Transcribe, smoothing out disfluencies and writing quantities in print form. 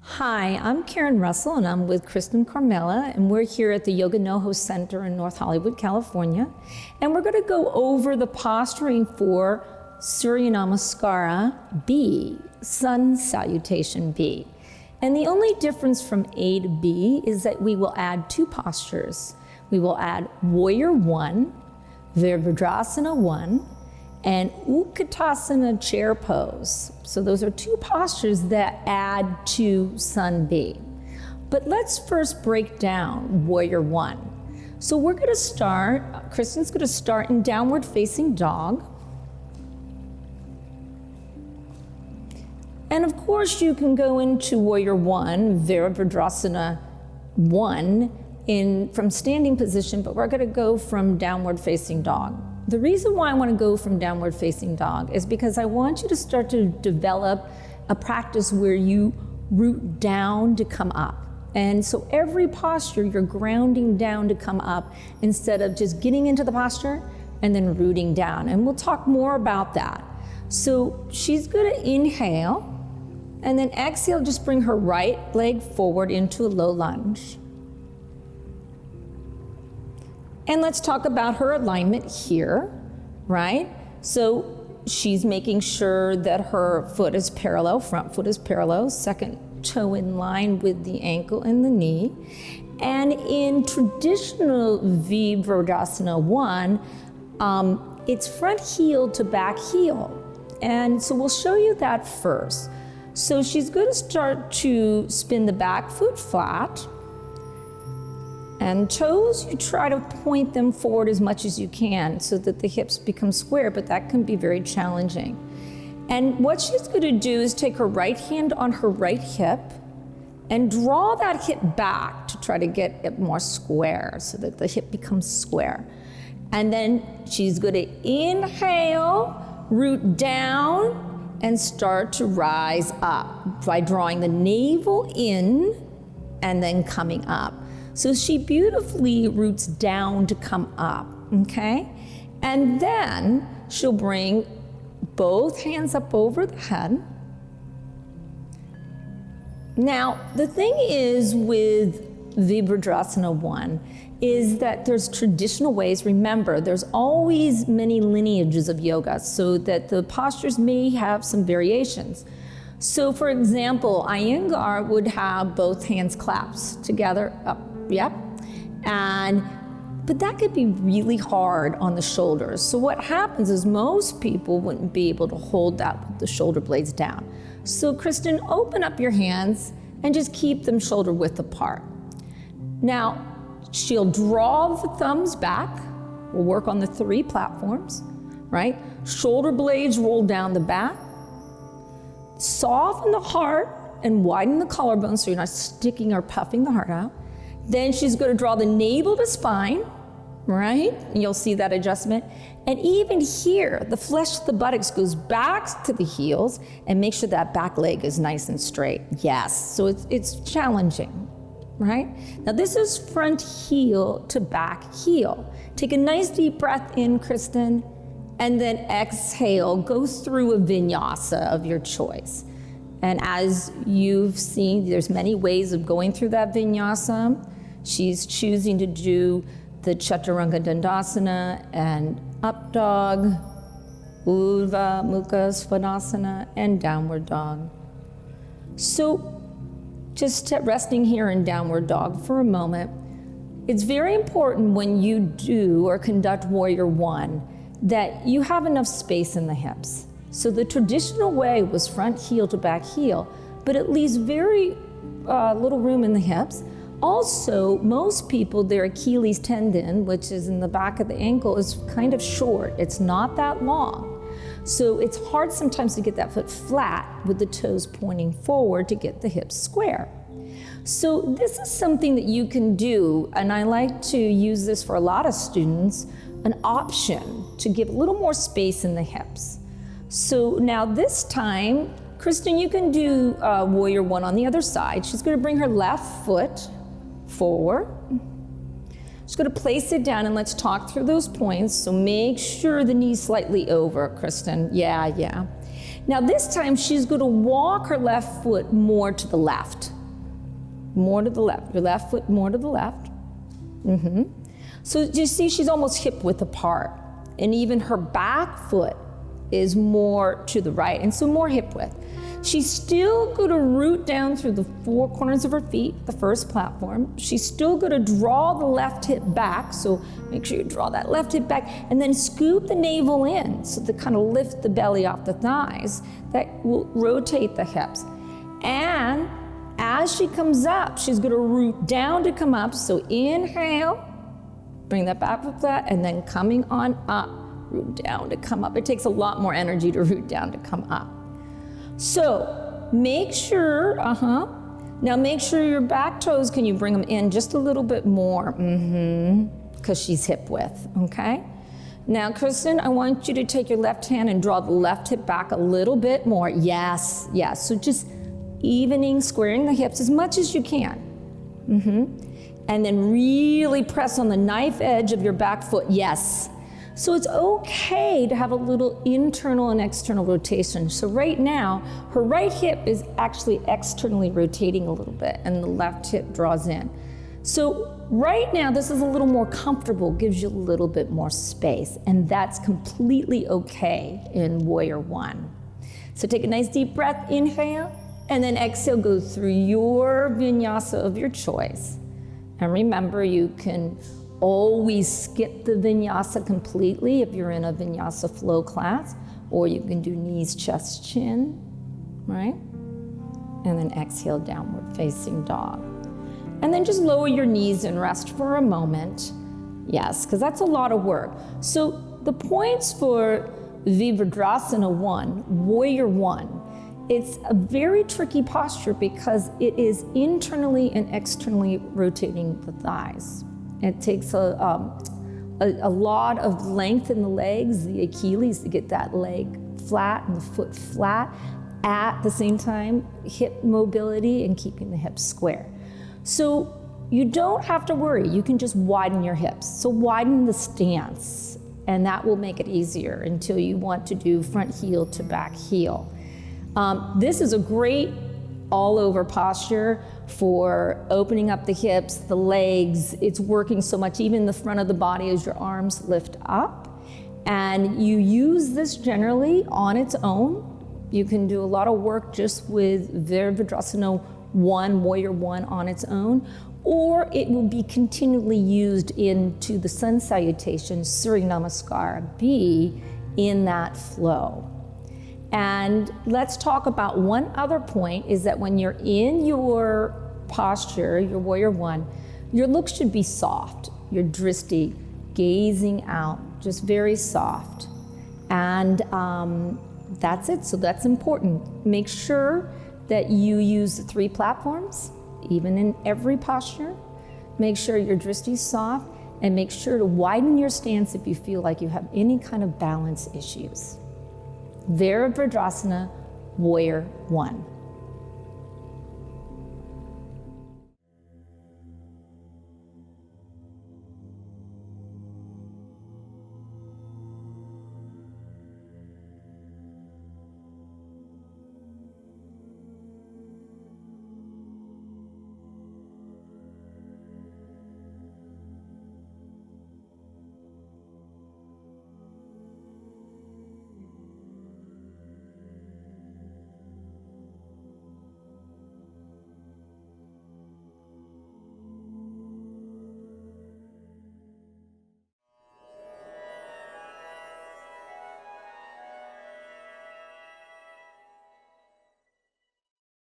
Hi, I'm Karen Russell and I'm with Kristen Carmela, and we're here at the Yoga NoHo Center in North Hollywood, California. And we're going to go over the posturing for Surya Namaskara B, Sun Salutation B. And the only difference from A to B is that we will add two postures. We will add Warrior One, Virabhadrasana One, and Utkatasana chair pose. So those are two postures that add to Sun B. But let's first break down Warrior One. So we're gonna start, Kristen's gonna start in downward facing dog. And of course you can go into Warrior One, Virabhadrasana One, from standing position, but we're gonna go from downward facing dog. The reason why I want to go from downward facing dog is because I want you to start to develop a practice where you root down to come up. And so every posture, you're grounding down to come up instead of just getting into the posture and then rooting down. And we'll talk more about that. So she's going to inhale and then exhale, just bring her right leg forward into a low lunge. And let's talk about her alignment here, right? So she's making sure that her foot is parallel, front foot is parallel, second toe in line with the ankle and the knee. And in traditional Virabhadrasana One, it's front heel to back heel. And so we'll show you that first. So she's going to start to spin the back foot flat. And toes, you try to point them forward as much as you can so that the hips become square, but that can be very challenging. And what she's going to do is take her right hand on her right hip and draw that hip back to try to get it more square so that the hip becomes square. And then she's going to inhale, root down, and start to rise up by drawing the navel in and then coming up. So she beautifully roots down to come up, okay? And then she'll bring both hands up over the head. Now, the thing is with Virabhadrasana One is that there's traditional ways. Remember, there's always many lineages of yoga, so that the postures may have some variations. So for example, Iyengar would have both hands clasped together up. Yep. But that could be really hard on the shoulders. So what happens is most people wouldn't be able to hold that with the shoulder blades down. So Kristen, open up your hands and just keep them shoulder width apart. Now, she'll draw the thumbs back. We'll work on the three platforms, right? Shoulder blades roll down the back. Soften the heart and widen the collarbone so you're not sticking or puffing the heart out. Then she's going to draw the navel to spine, right? And you'll see that adjustment. And even here, the flesh of the buttocks goes back to the heels, and make sure that back leg is nice and straight. Yes, so it's challenging, right? Now this is front heel to back heel. Take a nice deep breath in, Kristen, and then exhale. Go through a vinyasa of your choice. And as you've seen, there's many ways of going through that vinyasa. She's choosing to do the Chaturanga Dandasana and up dog, Urdhva Mukha Svanasana, and downward dog. So just resting here in downward dog for a moment. It's very important when you do or conduct Warrior One that you have enough space in the hips. So the traditional way was front heel to back heel, but it leaves very little room in the hips. Also, most people, their Achilles tendon, which is in the back of the ankle, is kind of short. It's not that long. So it's hard sometimes to get that foot flat with the toes pointing forward to get the hips square. So this is something that you can do, and I like to use this for a lot of students, an option to give a little more space in the hips. So now this time, Kristen, you can do Warrior One on the other side. She's going to bring her left foot forward. She's going to place it down, and let's talk through those points. So make sure the knee's slightly over, Kristen. Yeah. Now this time she's going to walk her left foot more to the left. more to the left. Your left foot more to the left. So you see she's almost hip width apart. And even her back foot is more to the right, and so more hip width. She's still going to root down through the four corners of her feet, the first platform. She's still going to draw the left hip back, so make sure you draw that left hip back, and then scoop the navel in, so to kind of lift the belly off the thighs. That will rotate the hips. And as she comes up, she's going to root down to come up, so inhale, bring that back foot flat, and then coming on up, root down to come up. It takes a lot more energy to root down to come up. So make sure, now make sure your back toes, can you bring them in just a little bit more? Because she's hip width, okay? Now, Kristen, I want you to take your left hand and draw the left hip back a little bit more. Yes, yes, so just evening, squaring the hips as much as you can. And then really press on the knife edge of your back foot, yes. So it's okay to have a little internal and external rotation. So right now, her right hip is actually externally rotating a little bit and the left hip draws in. So right now, this is a little more comfortable, gives you a little bit more space, and that's completely okay in Warrior One. So take a nice deep breath, inhale, and then exhale, go through your vinyasa of your choice. And remember, you can always skip the vinyasa completely if you're in a vinyasa flow class, or you can do knees, chest, chin, right? And then exhale, downward facing dog. And then just lower your knees and rest for a moment. Yes, because that's a lot of work. So the points for Virabhadrasana One, Warrior One, it's a very tricky posture because it is internally and externally rotating the thighs. It takes a lot of length in the legs, the Achilles, to get that leg flat and the foot flat. At the same time, hip mobility and keeping the hips square. So you don't have to worry, you can just widen your hips. So widen the stance, and that will make it easier until you want to do front heel to back heel. This is a great all-over posture for opening up the hips, the legs. It's working so much, even the front of the body as your arms lift up. And you use this generally on its own. You can do a lot of work just with Virabhadrasana One, Warrior One on its own, or it will be continually used into the sun salutation, Surya Namaskar B, in that flow. And let's talk about one other point, is that when you're in your posture, your Warrior One, your look should be soft. Your dristi, gazing out, just very soft. And that's it, so that's important. Make sure that you use the 3 platforms, even in every posture. Make sure your dristi is soft, and make sure to widen your stance if you feel like you have any kind of balance issues. Virabhadrasana Warrior One.